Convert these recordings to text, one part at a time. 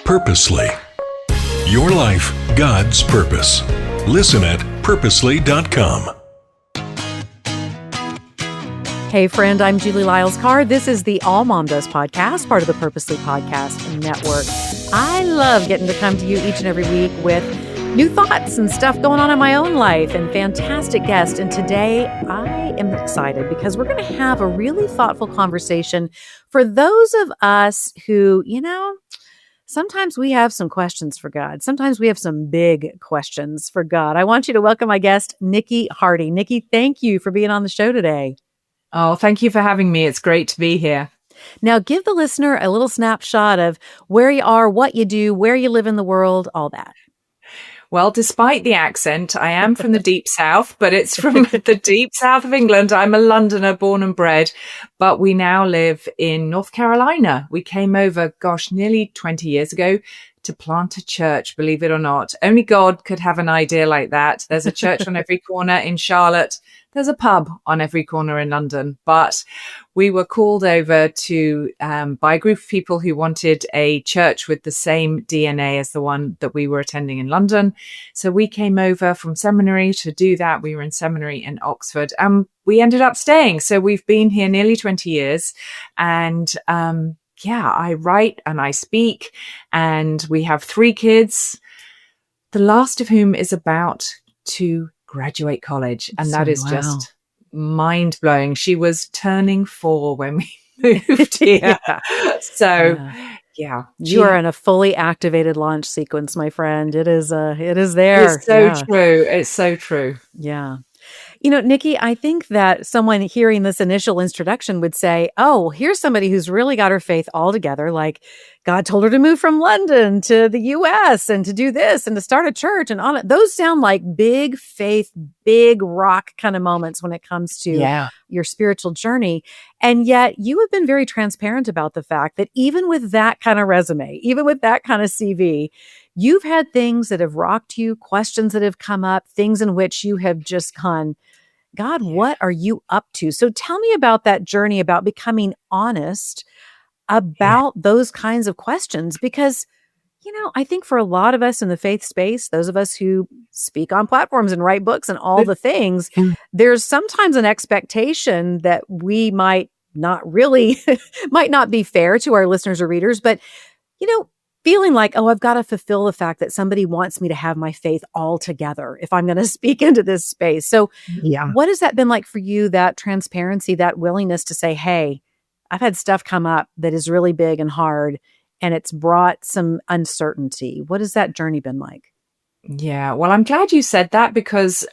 Purposely. Your life, God's purpose. Listen at purposely.com. Hey friend, I'm Julie Lyles Carr. This is the AllMomDoes podcast, part of the Purposely Podcast Network. I love getting to come to you each and every week with new thoughts and stuff going on in my own life and fantastic guests. And today I am excited because we're going to have a really thoughtful conversation for those of us who, sometimes we have some questions for God. Sometimes we have some big questions for God. I want you to welcome my guest, Niki Hardy. Niki, thank you for being on the show today. Oh, thank you for having me. It's great to be here. Now, give the listener a little snapshot of where you are, what you do, where you live in the world, all that. Well, despite the accent, I am from the deep south, but it's from the deep south of England. I'm a Londoner, born and bred, but we now live in North Carolina. We came over, nearly 20 years ago to plant a church, believe it or not. Only God could have an idea like that. There's a church on every corner in Charlotte. There's a pub on every corner in London, but we were called over to by a group of people who wanted a church with the same DNA as the one that we were attending in London. So we came over from seminary to do that. We were in seminary in Oxford and we ended up staying. So we've been here nearly 20 years and I write and I speak and we have 3 kids, the last of whom is about to graduate college. And that is just mind blowing. She was turning 4 when we moved here. You are in a fully activated launch sequence, my friend. It is there. It's so true. It's so true. Yeah. Niki, I think that someone hearing this initial introduction would say, oh, here's somebody who's really got her faith all together. Like God told her to move from London to the US and to do this and to start a church and on it. Those sound like big faith, big rock kind of moments when it comes to your spiritual journey. And yet you have been very transparent about the fact that even with that kind of resume, even with that kind of CV, you've had things that have rocked you, questions that have come up, things in which you have just gone, God, what are you up to? So tell me about that journey, about becoming honest about those kinds of questions. Because, I think for a lot of us in the faith space, those of us who speak on platforms and write books and all the things, there's sometimes an expectation that we might not be fair to our listeners or readers, but, feeling like, oh, I've got to fulfill the fact that somebody wants me to have my faith all together if I'm going to speak into this space. So what has that been like for you, that transparency, that willingness to say, hey, I've had stuff come up that is really big and hard, and it's brought some uncertainty. What has that journey been like? Yeah, well, I'm glad you said that because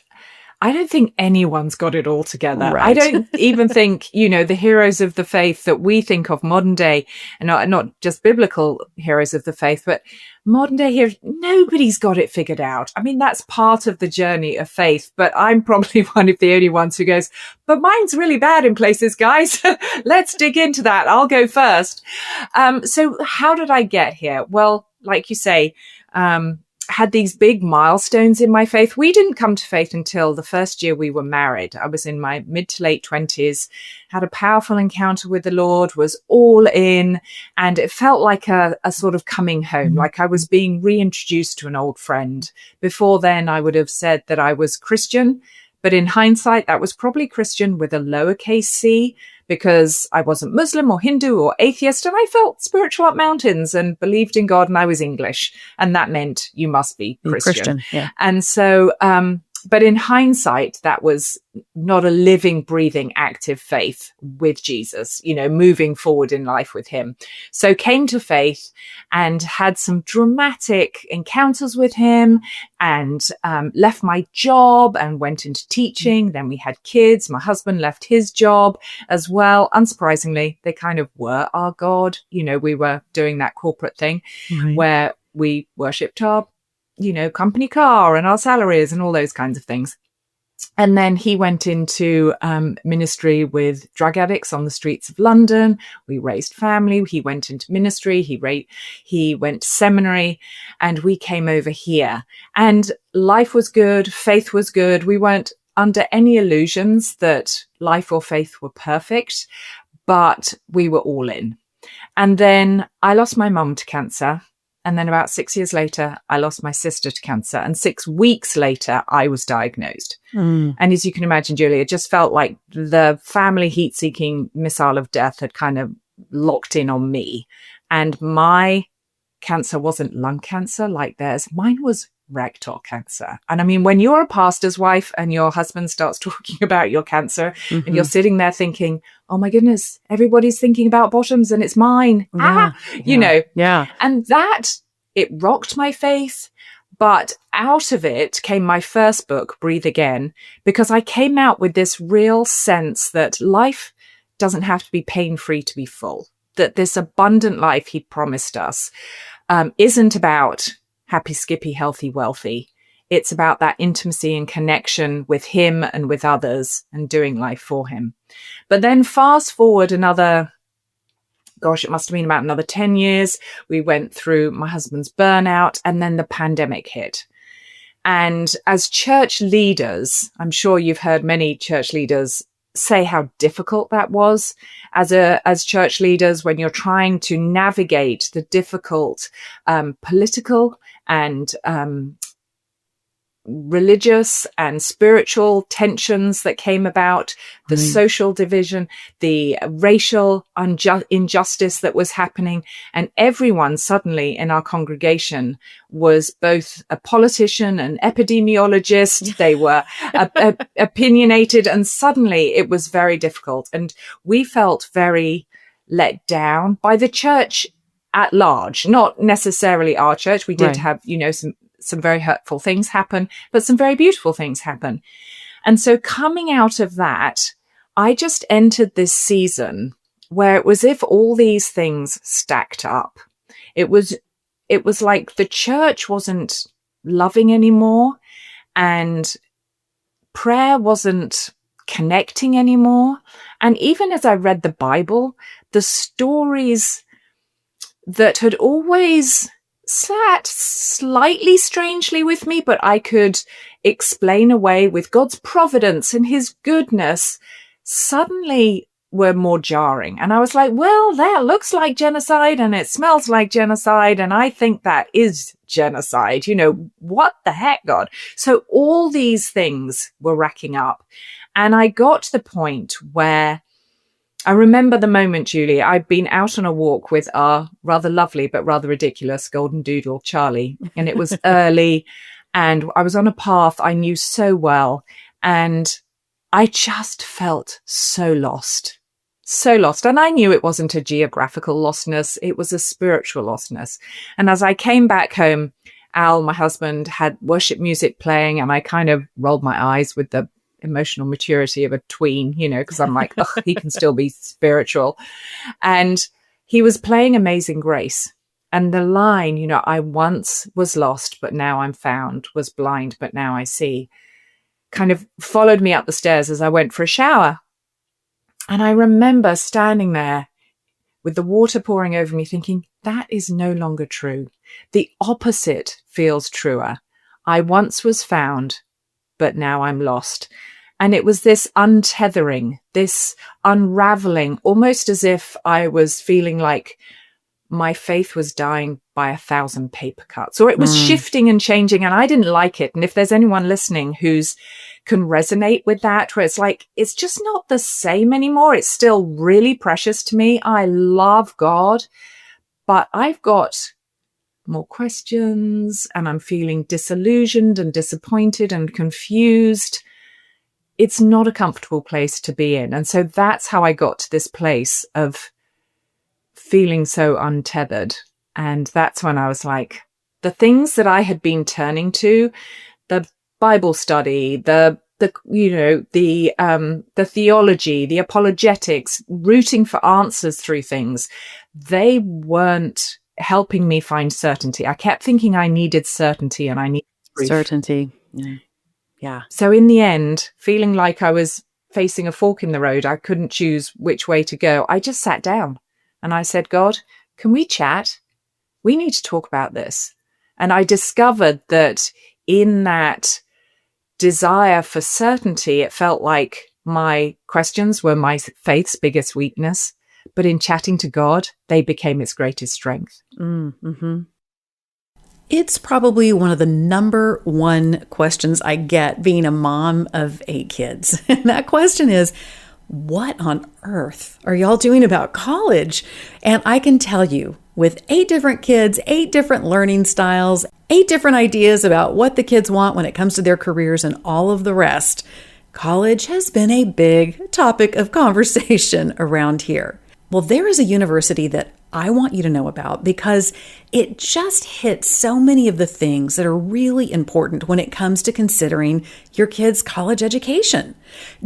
I don't think anyone's got it all together. Right. I don't even think, the heroes of the faith that we think of modern day, and not just biblical heroes of the faith, but modern day heroes, nobody's got it figured out. I mean, that's part of the journey of faith, but I'm probably one of the only ones who goes, but mine's really bad in places, guys. Let's dig into that. I'll go first. So how did I get here? Well, like you say, had these big milestones in my faith. We didn't come to faith until the first year we were married. I was in my mid to late 20s, had a powerful encounter with the Lord, was all in, and it felt like a sort of coming home, like I was being reintroduced to an old friend. Before then, I would have said that I was Christian, but in hindsight, that was probably Christian with a lowercase c, because I wasn't Muslim or Hindu or atheist, and I felt spiritual up mountains and believed in God, and I was English. And that meant you must be Christian. And so, but in hindsight, that was not a living, breathing, active faith with Jesus, moving forward in life with him. So came to faith and had some dramatic encounters with him and left my job and went into teaching. Then we had kids. My husband left his job as well. Unsurprisingly, they kind of were our God. We were doing that corporate thing where we worshipped our company car and our salaries and all those kinds of things. And then he went into ministry with drug addicts on the streets of London. We raised family. He went into ministry. He went to seminary, and we came over here. And life was good. Faith was good. We weren't under any illusions that life or faith were perfect, but we were all in. And then I lost my mum to cancer. And then about 6 years later, I lost my sister to cancer. And 6 weeks later, I was diagnosed. And as you can imagine, Julie, it just felt like the family heat-seeking missile of death had kind of locked in on me. And my cancer wasn't lung cancer like theirs. Mine was rectal cancer. And I mean, when you're a pastor's wife and your husband starts talking about your cancer and you're sitting there thinking, oh my goodness, everybody's thinking about bottoms and it's mine. You know. Yeah. And it rocked my faith. But out of it came my first book, Breathe Again, because I came out with this real sense that life doesn't have to be pain-free to be full, that this abundant life he promised us isn't about happy, skippy, healthy, wealthy. It's about that intimacy and connection with him and with others and doing life for him. But then fast forward it must have been about another 10 years. We went through my husband's burnout and then the pandemic hit. And as church leaders, I'm sure you've heard many church leaders say how difficult that was as church leaders when you're trying to navigate the difficult political and religious and spiritual tensions that came about, the social division, the racial injustice that was happening. And everyone suddenly in our congregation was both a politician, an epidemiologist. They were opinionated, and suddenly it was very difficult. And we felt very let down by the church at large, not necessarily our church. We did have, some very hurtful things happen, but some very beautiful things happen. And so coming out of that, I just entered this season where it was as if all these things stacked up. It was like the church wasn't loving anymore, and prayer wasn't connecting anymore. And even as I read the Bible, the stories that had always sat slightly strangely with me, but I could explain away with God's providence and his goodness, suddenly were more jarring. And I was like, well, that looks like genocide and it smells like genocide. And I think that is genocide. What the heck, God? So all these things were racking up. And I got to the point where I remember the moment, Julie, I'd been out on a walk with our rather lovely but rather ridiculous golden doodle, Charlie, and it was early and I was on a path I knew so well, and I just felt so lost. And I knew it wasn't a geographical lostness. It was a spiritual lostness. And as I came back home, Al, my husband, had worship music playing, and I kind of rolled my eyes with the emotional maturity of a tween, because I'm like, oh, he can still be spiritual. And he was playing Amazing Grace. And the line, I once was lost, but now I'm found, was blind, but now I see, kind of followed me up the stairs as I went for a shower. And I remember standing there with the water pouring over me thinking, that is no longer true. The opposite feels truer. I once was found, but now I'm lost. And it was this untethering, this unraveling, almost as if I was feeling like my faith was dying by 1,000 paper cuts, or it was shifting and changing, and I didn't like it. And if there's anyone listening who's can resonate with that, where it's like, it's just not the same anymore. It's still really precious to me. I love God, but I've got more questions and I'm feeling disillusioned and disappointed and confused. It's not a comfortable place to be in. And so that's how I got to this place of feeling so untethered. And that's when I was like, the things that I had been turning to, the Bible study, the theology, the apologetics, rooting for answers through things, they weren't helping me find certainty. I kept thinking I needed certainty and I needed proof. Certainty. Yeah. So in the end, feeling like I was facing a fork in the road, I couldn't choose which way to go. I just sat down and I said, God, can we chat? We need to talk about this. And I discovered that in that desire for certainty, it felt like my questions were my faith's biggest weakness. But in chatting to God, they became its greatest strength. Mm-hmm. It's probably one of the number one questions I get being a mom of 8 kids. And that question is, what on earth are y'all doing about college? And I can tell you, with 8 different kids, 8 different learning styles, 8 different ideas about what the kids want when it comes to their careers and all of the rest, college has been a big topic of conversation around here. Well, there is a university that I want you to know about because it just hits so many of the things that are really important when it comes to considering your kid's college education.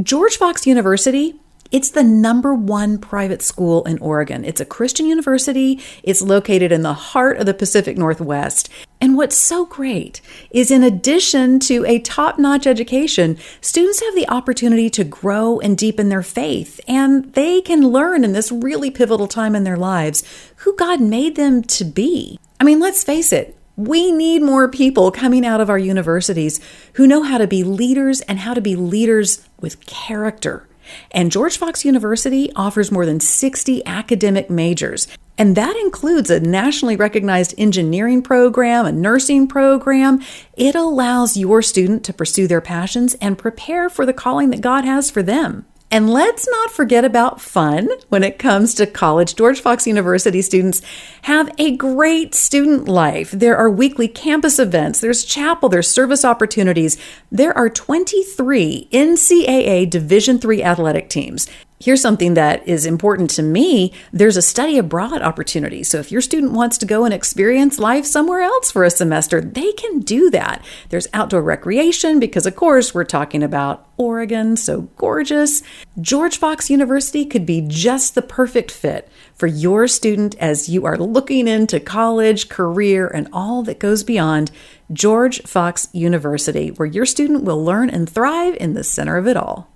George Fox University, it's the number 1 private school in Oregon. It's a Christian university. It's located in the heart of the Pacific Northwest. And what's so great is in addition to a top-notch education, students have the opportunity to grow and deepen their faith, and they can learn in this really pivotal time in their lives who God made them to be. I mean, let's face it, we need more people coming out of our universities who know how to be leaders and how to be leaders with character. And George Fox University offers more than 60 academic majors. And that includes a nationally recognized engineering program, a nursing program. It allows your student to pursue their passions and prepare for the calling that God has for them. And let's not forget about fun when it comes to college. George Fox University students have a great student life. There are weekly campus events, there's chapel, there's service opportunities. There are 23 NCAA Division III athletic teams. Here's something that is important to me. There's a study abroad opportunity. So if your student wants to go and experience life somewhere else for a semester, they can do that. There's outdoor recreation because, of course, we're talking about Oregon, so gorgeous. George Fox University could be just the perfect fit for your student as you are looking into college, career, and all that goes beyond. George Fox University, where your student will learn and thrive in the center of it all.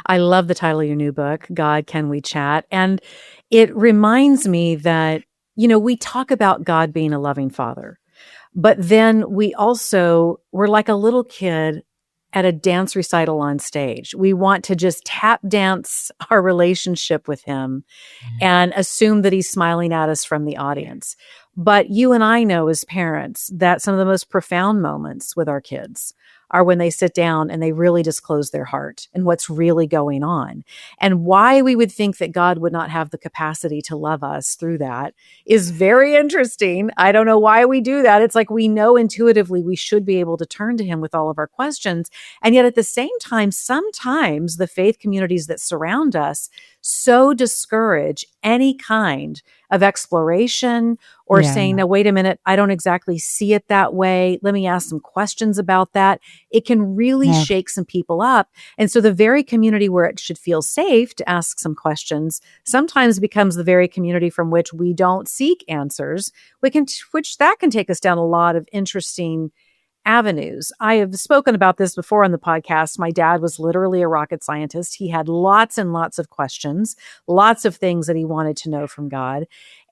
I love the title of your new book, God, Can We Chat? And it reminds me that, we talk about God being a loving father, but then we're like a little kid at a dance recital on stage. We want to just tap dance our relationship with him and assume that he's smiling at us from the audience. But you and I know as parents that some of the most profound moments with our kids are when they sit down and they really disclose their heart and what's really going on. And why we would think that God would not have the capacity to love us through that is very interesting. I don't know why we do that. It's like we know intuitively we should be able to turn to him with all of our questions. And yet at the same time, sometimes the faith communities that surround us so discourage any kind of exploration or saying, no, wait a minute, I don't exactly see it that way. Let me ask some questions about that. It can really shake some people up. And so the very community where it should feel safe to ask some questions sometimes becomes the very community from which we don't seek answers, which that can take us down a lot of interesting avenues. I have spoken about this before on the podcast. My dad was literally a rocket scientist. He had lots and lots of questions, lots of things that he wanted to know from God.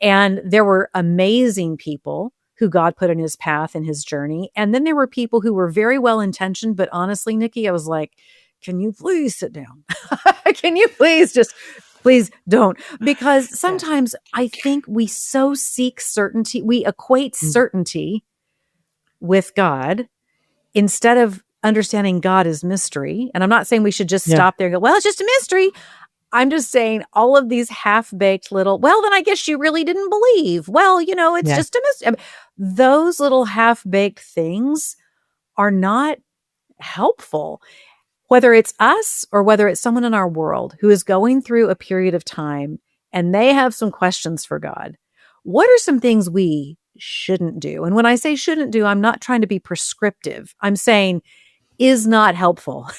And there were amazing people who God put in his path and his journey. And then there were people who were very well-intentioned, but honestly, Niki, I was like, can you please sit down? Can you please don't. Because sometimes I think we so seek certainty. We equate certainty with God instead of understanding God as mystery. And I'm not saying we should just stop there and go, well, it's just a mystery. I'm just saying all of these half-baked little, well, then I guess you really didn't believe. Well, it's just a mystery. I mean, those little half-baked things are not helpful. Whether it's us or whether it's someone in our world who is going through a period of time and they have some questions for God, what are some things we shouldn't do? And when I say shouldn't do, I'm not trying to be prescriptive. I'm saying is not helpful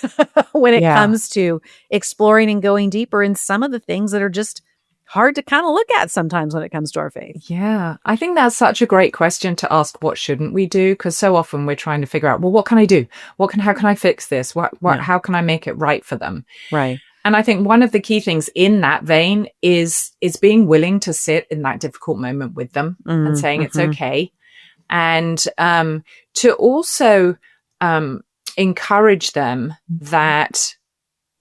when it comes to exploring and going deeper in some of the things that are just hard to kind of look at sometimes when it comes to our faith. Yeah, I think that's such a great question to ask. What shouldn't we do? Because so often we're trying to figure out, well, what can I do? How can I fix this? How can I make it right for them? Right. And I think one of the key things in that vein is being willing to sit in that difficult moment with them and saying it's okay. And to also encourage them that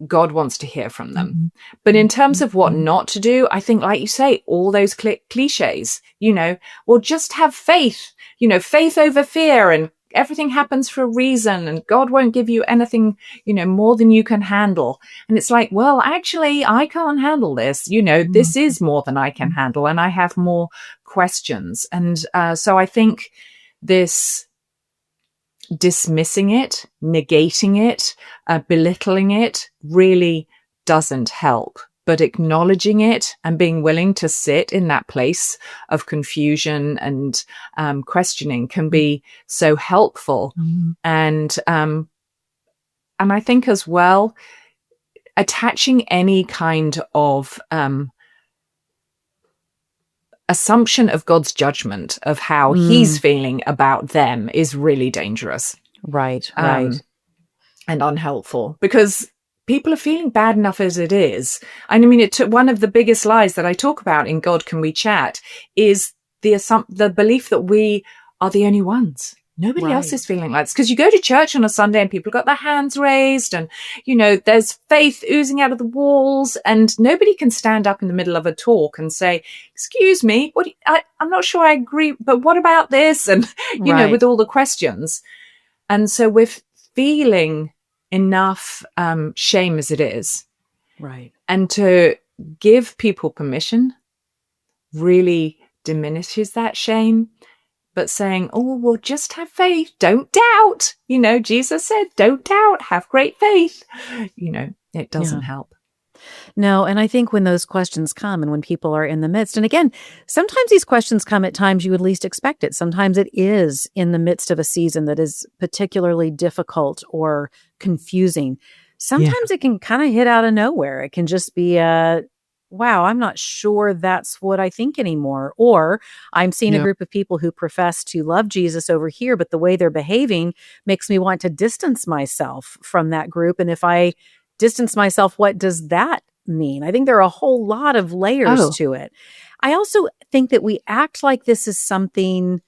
God wants to hear from them. But in terms of what not to do, I think, like you say, all those cliches, well, just have faith, faith over fear, and everything happens for a reason, and God won't give you anything, more than you can handle. And it's like, well, actually, I can't handle this. This is more than I can handle, and I have more questions. And so I think this dismissing it, negating it, belittling it really doesn't help. But acknowledging it and being willing to sit in that place of confusion and questioning can be so helpful. And I think as well, attaching any kind of assumption of God's judgment of how he's feeling about them is really dangerous. Right. And unhelpful, because people are feeling bad enough as it is. And I mean, one of the biggest lies that I talk about in God Can We Chat is the belief that we are the only ones. Nobody else is feeling like this. Because you go to church on a Sunday and people got their hands raised and, there's faith oozing out of the walls, and nobody can stand up in the middle of a talk and say, excuse me, I'm not sure I agree, but what about this? And, with all the questions. And so we're feeling enough shame as it is. Right. And to give people permission really diminishes that shame. But saying, oh, well, just have faith. Don't doubt. Jesus said, don't doubt. Have great faith. It doesn't help. No. And I think when those questions come and when people are in the midst, and again, sometimes these questions come at times you would least expect it. Sometimes it is in the midst of a season that is particularly difficult or confusing. Sometimes it can kind of hit out of nowhere. It can just be wow, I'm not sure that's what I think anymore. Or I'm seeing a group of people who profess to love Jesus over here, but the way they're behaving makes me want to distance myself from that group. And if I distance myself, what does that mean? I think there are a whole lot of layers to it. I also think that we act like this is something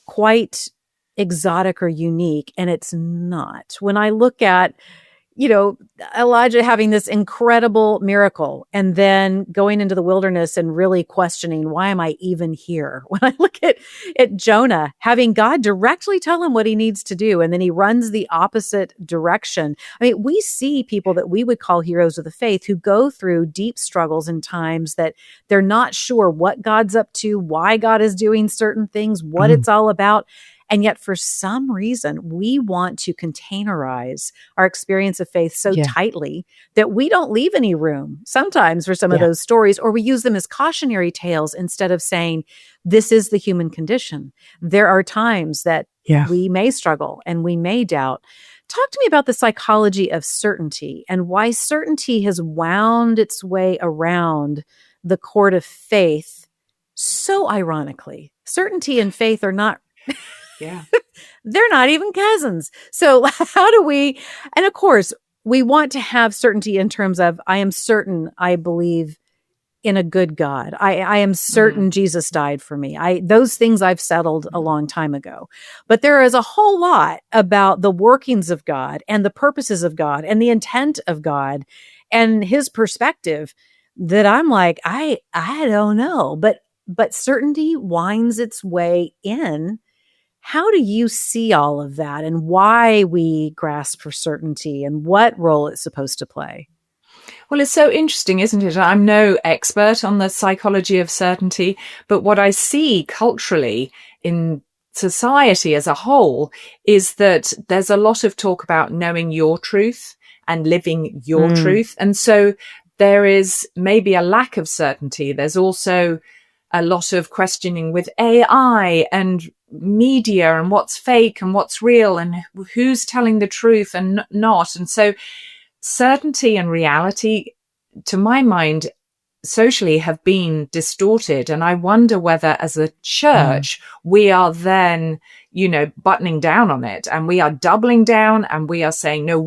quite exotic or unique, and it's not. When I look at Elijah having this incredible miracle and then going into the wilderness and really questioning, why am I even here? When I look at Jonah having God directly tell him what he needs to do, and then he runs the opposite direction. I mean, we see people that we would call heroes of the faith who go through deep struggles in times that they're not sure what God's up to, why God is doing certain things, what it's all about. And yet, for some reason, we want to containerize our experience of faith so tightly that we don't leave any room sometimes for some of those stories, or we use them as cautionary tales instead of saying, this is the human condition. There are times that we may struggle and we may doubt. Talk to me about the psychology of certainty and why certainty has wound its way around the court of faith so ironically. Certainty and faith are not... they're not even cousins. So how do we, and of course, we want to have certainty in terms of, I am certain I believe in a good God. I am certain Jesus died for me. Those things I've settled a long time ago. But there is a whole lot about the workings of God and the purposes of God and the intent of God and his perspective that I'm like, I don't know. But certainty winds its way in. How do you see all of that and why we grasp for certainty and what role it's supposed to play? Well, it's so interesting, isn't it? I'm no expert on the psychology of certainty, but what I see culturally in society as a whole is that there's a lot of talk about knowing your truth and living your truth. And so there is maybe a lack of certainty. There's also a lot of questioning with AI and media and what's fake and what's real and who's telling the truth and not. And so certainty and reality, to my mind, socially have been distorted. And I wonder whether as a church, we are then, buttoning down on it and we are doubling down and we are saying, no,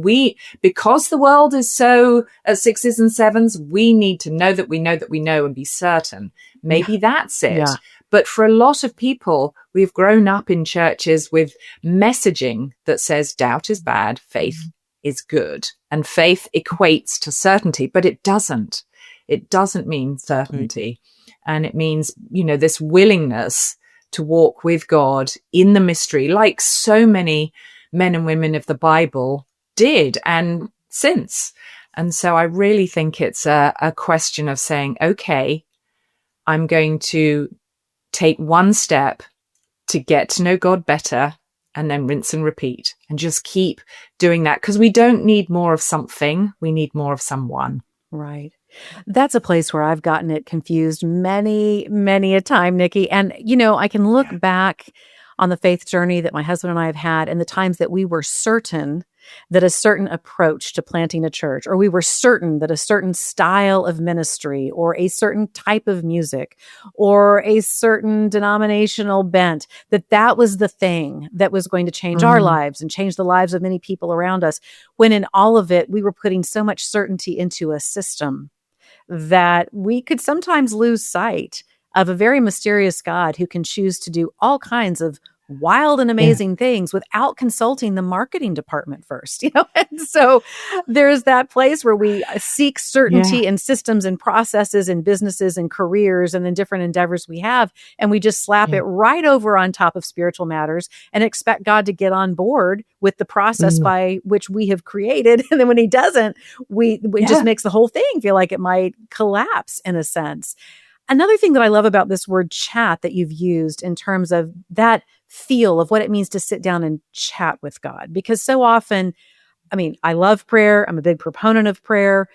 because the world is so at sixes and sevens, we need to know that we know that we know and be certain. Maybe that's it. Yeah. But for a lot of people, we've grown up in churches with messaging that says doubt is bad, faith is good. And faith equates to certainty, but it doesn't. It doesn't mean certainty. Right. And it means, this willingness to walk with God in the mystery, like so many men and women of the Bible did and since. And so I really think it's a question of saying, okay, I'm going to take one step to get to know God better, and then rinse and repeat, and just keep doing that, because we don't need more of something. We need more of someone. Right. That's a place where I've gotten it confused many, many a time, Niki. And, I can look back on the faith journey that my husband and I have had, and the times that we were certain that a certain approach to planting a church, or we were certain that a certain style of ministry, or a certain type of music, or a certain denominational bent, that was the thing that was going to change our lives and change the lives of many people around us. When in all of it, we were putting so much certainty into a system that we could sometimes lose sight of a very mysterious God who can choose to do all kinds of wild and amazing things without consulting the marketing department first, And so there's that place where we seek certainty in systems and processes and businesses and careers and in different endeavors we have, and we just slap it right over on top of spiritual matters and expect God to get on board with the process by which we have created. And then when he doesn't, it just makes the whole thing feel like it might collapse in a sense. Another thing that I love about this word chat that you've used in terms of that feel of what it means to sit down and chat with God, because so often, I love prayer. I'm a big proponent of prayer,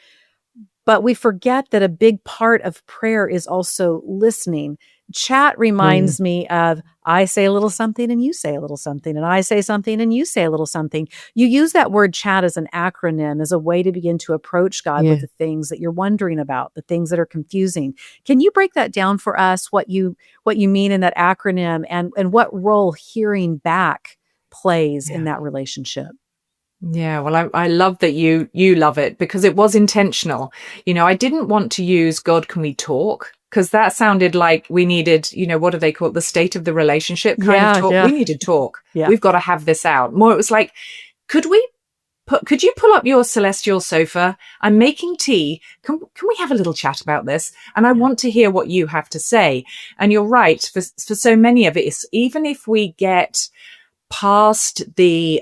but we forget that a big part of prayer is also listening. Chat reminds me of, I say a little something and you say a little something, and I say something and you say a little something. You use that word chat as an acronym, as a way to begin to approach God with the things that you're wondering about, the things that are confusing. Can you break that down for us, what you mean in that acronym, and what role hearing back plays in that relationship? Yeah, well, I love that you love it, because it was intentional. I didn't want to use God, can we talk? Because that sounded like we needed, what do they call it? The state of the relationship kind of talk. Yeah. We need to talk. Yeah. We've got to have this out. More, it was like, could you pull up your celestial sofa? I'm making tea. Can we have a little chat about this? And I want to hear what you have to say. And you're right. For so many of it, even if we get past the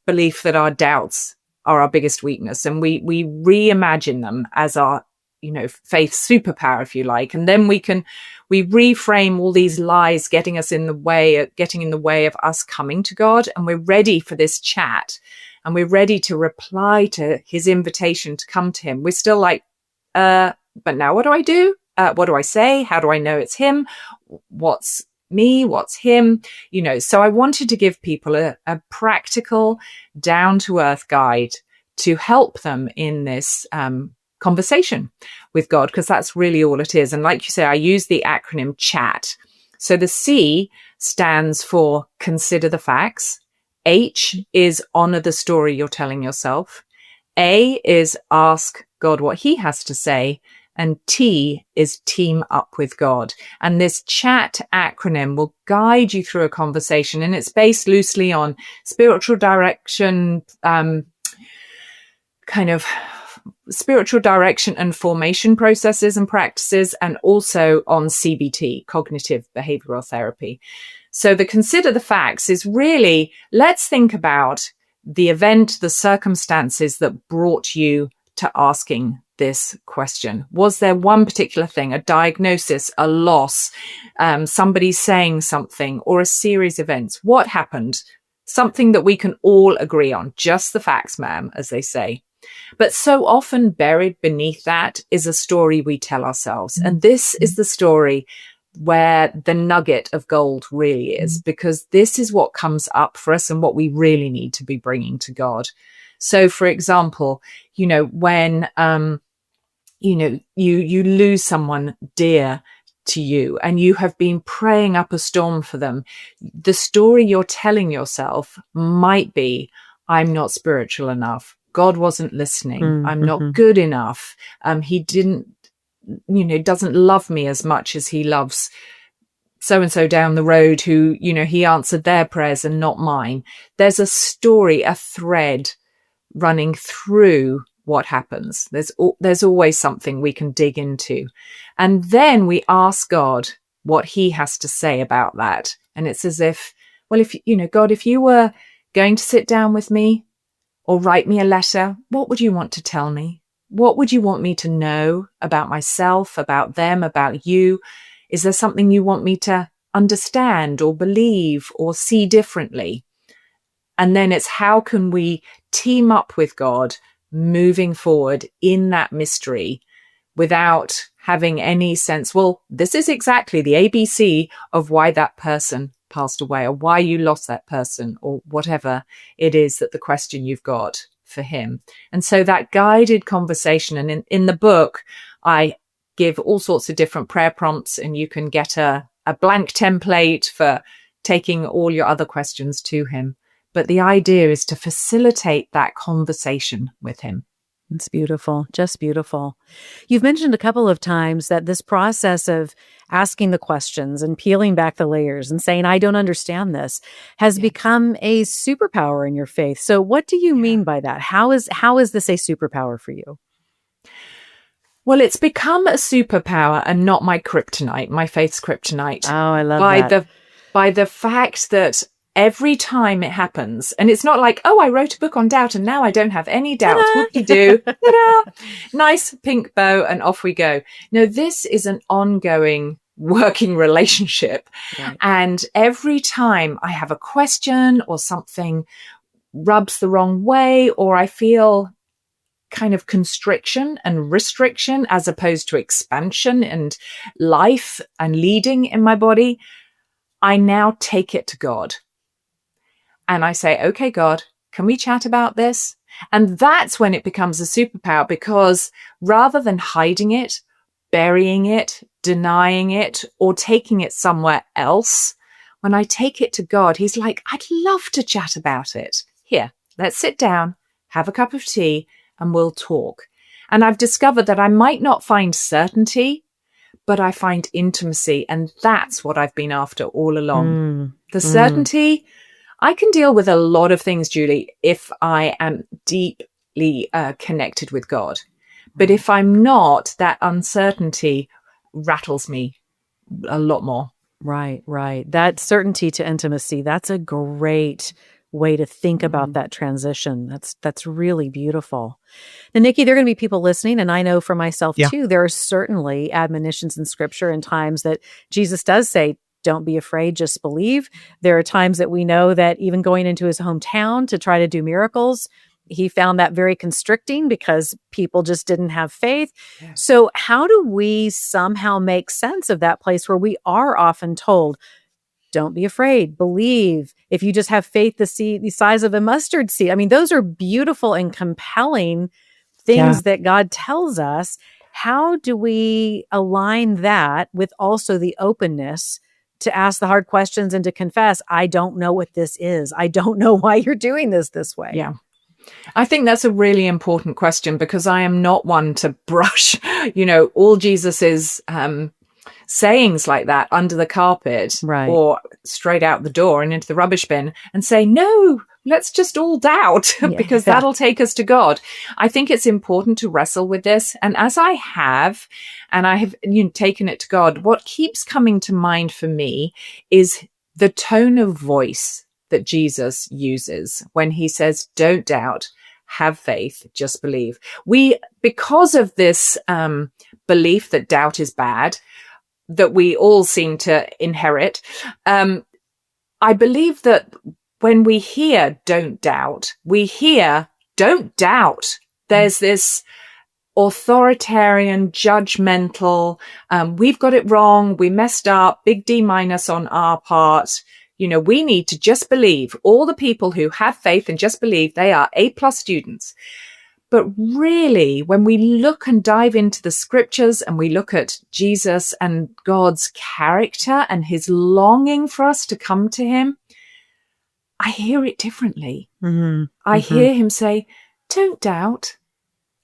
belief that our doubts are our biggest weakness, and we reimagine them as our faith superpower, if you like, and then we reframe all these lies getting in the way of us coming to God, and we're ready for this chat, and we're ready to reply to his invitation to come to him. We're still like, but now what do I do? What do I say? How do I know it's him? What's me? What's him? So I wanted to give people a practical, down-to-earth guide to help them in this conversation with God, because that's really all it is. And like you say, I use the acronym CHAT. So the C stands for consider the facts. H is honor the story you're telling yourself. A is ask God what he has to say. And T is team up with God. And this CHAT acronym will guide you through a conversation. And it's based loosely on spiritual direction, spiritual direction and formation processes and practices, and also on CBT, cognitive behavioral therapy. So the consider the facts is really, let's think about the event, the circumstances that brought you to asking this question. Was there one particular thing, a diagnosis, a loss, somebody saying something, or a series of events? What happened? Something that we can all agree on. Just the facts, ma'am, as they say. But so often buried beneath that is a story we tell ourselves. And this is the story where the nugget of gold really is, because this is what comes up for us and what we really need to be bringing to God. So, for example, when, you lose someone dear to you and you have been praying up a storm for them, the story you're telling yourself might be, I'm not spiritual enough. God wasn't listening. I'm not good enough. He didn't, doesn't love me as much as he loves so-and-so down the road who, he answered their prayers and not mine. There's a story, a thread running through what happens. There's always something we can dig into. And then we ask God what he has to say about that. And it's as if, well, if, God, if you were going to sit down with me or write me a letter, what would you want to tell me? What would you want me to know about myself, about them, about you? Is there something you want me to understand or believe or see differently? And then it's how can we team up with God moving forward in that mystery without having any sense, well, this is exactly the ABC of why that person passed away or why you lost that person or whatever it is that the question you've got for him. And so that guided conversation, and in the book, I give all sorts of different prayer prompts, and you can get a blank template for taking all your other questions to him. But the idea is to facilitate that conversation with him. It's beautiful, just beautiful. You've mentioned a couple of times that this process of asking the questions and peeling back the layers and saying, I don't understand this, has become a superpower in your faith. So what do you mean by that? How is this a superpower for you? Well, it's become a superpower and not my kryptonite, my faith's kryptonite. Oh, I love that. By the fact that every time it happens, and it's not like, oh, I wrote a book on doubt and now I don't have any doubts. Whoop-de-doo. Ta-da! Nice pink bow and off we go. No, this is an ongoing working relationship. Right. And every time I have a question or something rubs the wrong way, or I feel kind of constriction and restriction as opposed to expansion and life and leading in my body, I now take it to God. And I say, okay, God, can we chat about this? And that's when it becomes a superpower, because rather than hiding it, burying it, denying it, or taking it somewhere else, when I take it to God, he's like, I'd love to chat about it. Here, let's sit down, have a cup of tea, and we'll talk. And I've discovered that I might not find certainty, but I find intimacy. And that's what I've been after all along. The certainty, I can deal with a lot of things, Julie, if I am deeply connected with God. But if I'm not, that uncertainty rattles me a lot more. Right, right. That certainty to intimacy, that's a great way to think about that transition. That's really beautiful. Now, Niki, there are going to be people listening, and I know for myself too, there are certainly admonitions in scripture and times that Jesus does say, don't be afraid, just believe. There are times that we know that even going into his hometown to try to do miracles, he found that very constricting because people just didn't have faith. Yeah. So how do we somehow make sense of that place where we are often told, don't be afraid, believe. If you just have faith the size of a mustard seed. I mean, those are beautiful and compelling things that God tells us. How do we align that with also the openness to ask the hard questions and to confess, I don't know what this is. I don't know why you're doing this way. Yeah. I think that's a really important question, because I am not one to brush, all Jesus's sayings like that under the carpet, right, or straight out the door and into the rubbish bin and say, no, let's just all doubt because that'll take us to God. I think it's important to wrestle with this. And as I have taken it to God, what keeps coming to mind for me is the tone of voice that Jesus uses when he says, don't doubt, have faith, just believe. Because of this belief that doubt is bad, that we all seem to inherit, I believe that when we hear don't doubt, we hear don't doubt. There's this authoritarian, judgmental, we've got it wrong, we messed up, big D- on our part. We need to just believe. All the people who have faith and just believe, they are A+ students. But really, when we look and dive into the scriptures and we look at Jesus and God's character and his longing for us to come to him, I hear it differently. I hear him say, don't doubt.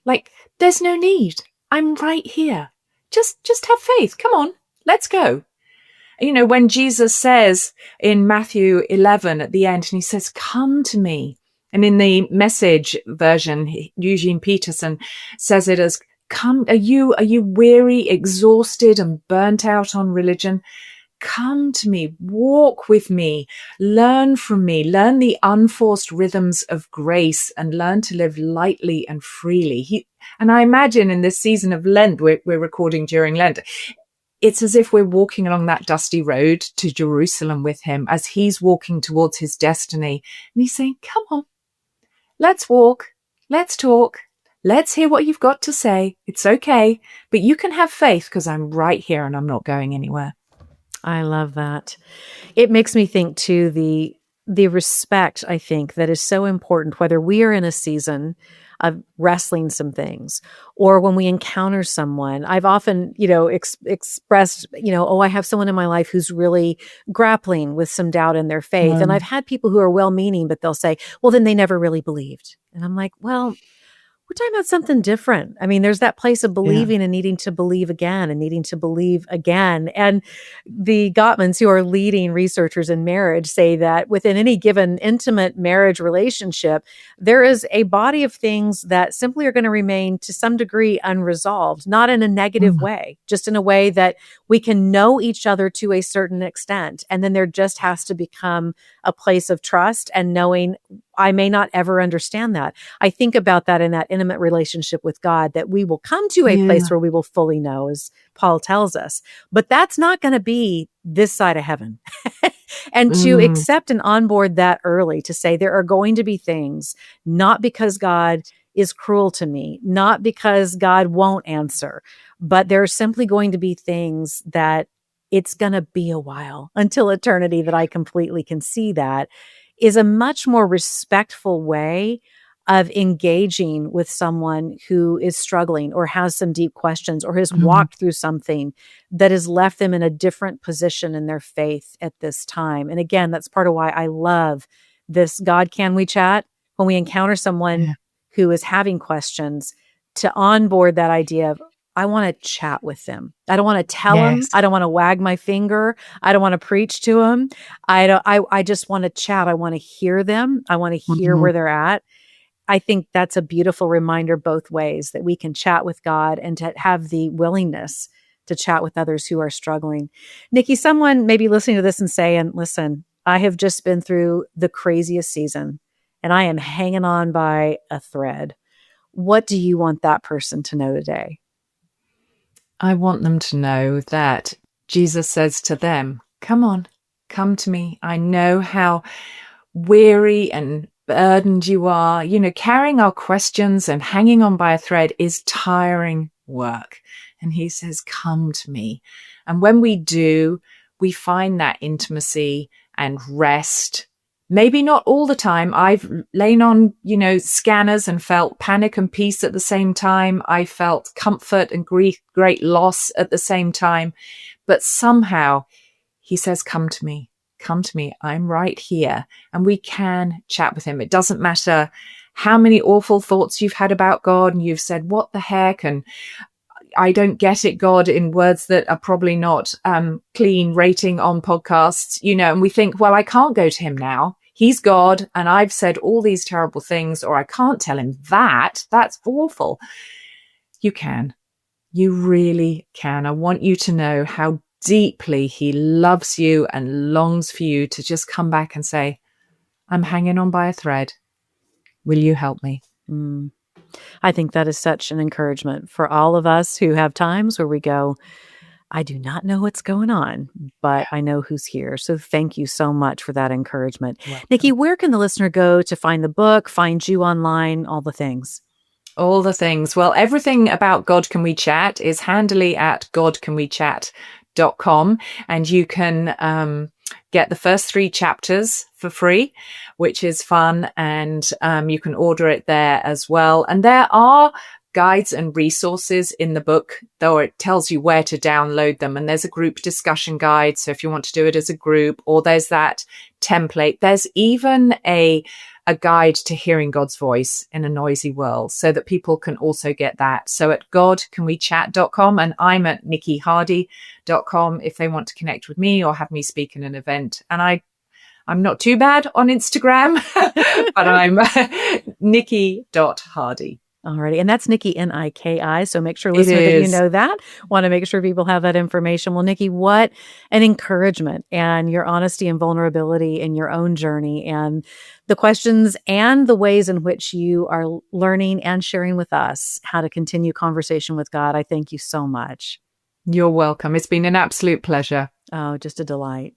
Like, there's no need. I'm right here. Just have faith. Come on, let's go. When Jesus says in Matthew 11 at the end, and he says, come to me, And in the Message version, Eugene Peterson says it as, are you weary, exhausted, and burnt out on religion? Come to me, walk with me, learn from me, learn the unforced rhythms of grace, and learn to live lightly and freely. And I imagine in this season of Lent, we're recording during Lent, it's as if we're walking along that dusty road to Jerusalem with him as he's walking towards his destiny. And he's saying, come on, let's walk, let's talk, let's hear what you've got to say. It's okay, but you can have faith because I'm right here and I'm not going anywhere. I love that. It makes me think too, the respect, I think, that is so important, whether we are in a season of wrestling some things or when we encounter someone. I've often, expressed, oh, I have someone in my life who's really grappling with some doubt in their faith. And I've had people who are well-meaning, but they'll say, well, then they never really believed. And I'm like, well, we're talking about something different. I mean, there's that place of believing and needing to believe again and needing to believe again. And the Gottmans, who are leading researchers in marriage, say that within any given intimate marriage relationship, there is a body of things that simply are going to remain to some degree unresolved, not in a negative way, just in a way that we can know each other to a certain extent. And then there just has to become a place of trust and knowing I may not ever understand that. I think about that in that intimate relationship with God, that we will come to a place where we will fully know, as Paul tells us. But that's not going to be this side of heaven. And to accept and onboard that early, to say there are going to be things, not because God is cruel to me, not because God won't answer, but there are simply going to be things that it's going to be a while until eternity that I completely can see that, is a much more respectful way of engaging with someone who is struggling or has some deep questions or has walked through something that has left them in a different position in their faith at this time. And again, that's part of why I love this God, Can We Chat? When we encounter someone who is having questions, to onboard that idea of, I want to chat with them. I don't want to tell them. I don't want to wag my finger. I don't want to preach to them. I just want to chat. I want to hear them. I want to hear where they're at. I think that's a beautiful reminder both ways, that we can chat with God and to have the willingness to chat with others who are struggling. Niki, someone may be listening to this and saying, listen, I have just been through the craziest season and I am hanging on by a thread. What do you want that person to know today? I want them to know that Jesus says to them, come on, come to me. I know how weary and burdened you are. Carrying our questions and hanging on by a thread is tiring work. And he says, come to me. And when we do, we find that intimacy and rest. Maybe not all the time. I've lain on, scanners and felt panic and peace at the same time. I felt comfort and grief, great loss at the same time. But somehow he says, come to me, I'm right here. And we can chat with him. It doesn't matter how many awful thoughts you've had about God and you've said, what the heck? And I don't get it, God, in words that are probably not clean rating on podcasts, and we think, well, I can't go to him now. He's God, and I've said all these terrible things, or I can't tell him that. That's awful. You can. You really can. I want you to know how deeply he loves you and longs for you to just come back and say, I'm hanging on by a thread. Will you help me? I think that is such an encouragement for all of us who have times where we go, I do not know what's going on, but I know who's here. So thank you so much for that encouragement. Niki, where can the listener go to find the book, find you online, all the things? All the things. Well, everything about God Can We Chat is handily at godcanwechat.com. And you can get the first 3 chapters for free, which is fun. And you can order it there as well. And there are guides and resources in the book, though it tells you where to download them. And there's a group discussion guide. So if you want to do it as a group, or there's that template, there's even a guide to hearing God's voice in a noisy world, so that people can also get that. So at godcanwechat.com, and I'm at nikihardy.com if they want to connect with me or have me speak in an event. And I'm not too bad on Instagram, but I'm Niki.Hardy. Alrighty. And that's Niki, Niki. So make sure, listener, that you know that. Want to make sure people have that information. Well, Niki, what an encouragement, and your honesty and vulnerability in your own journey, and the questions and the ways in which you are learning and sharing with us how to continue conversation with God. I thank you so much. You're welcome. It's been an absolute pleasure. Oh, just a delight.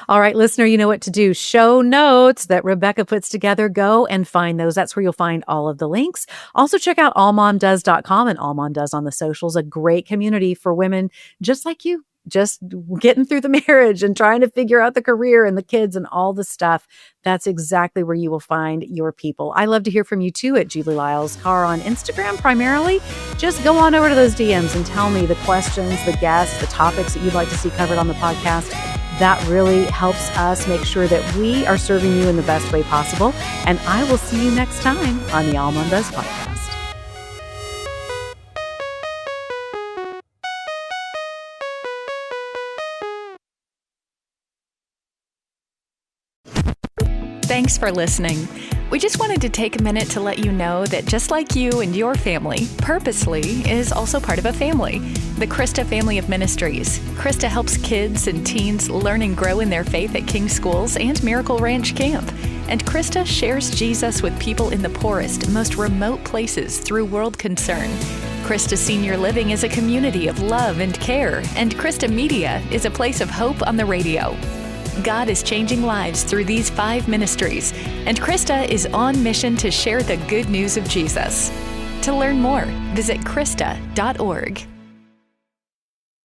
All right, listener, you know what to do. Show notes that Rebecca puts together. Go and find those. That's where you'll find all of the links. Also, check out AllMomDoes.com and AllMomDoes on the socials, a great community for women just like you, just getting through the marriage and trying to figure out the career and the kids and all the stuff. That's exactly where you will find your people. I love to hear from you too at Julie Lyles Carr on Instagram primarily. Just go on over to those DMs and tell me the questions, the guests, the topics that you'd like to see covered on the podcast. That really helps us make sure that we are serving you in the best way possible. And I will see you next time on the AllMomDoes podcast. Thanks for listening. We just wanted to take a minute to let you know that just like you and your family, Purposely is also part of a family, the Krista family of ministries. Krista helps kids and teens learn and grow in their faith at King Schools and Miracle Ranch Camp. And Krista shares Jesus with people in the poorest, most remote places through World Concern. Krista Senior Living is a community of love and care, and Krista Media is a place of hope on the radio. God is changing lives through these 5 ministries, and Krista is on mission to share the good news of Jesus. To learn more, visit Krista.org.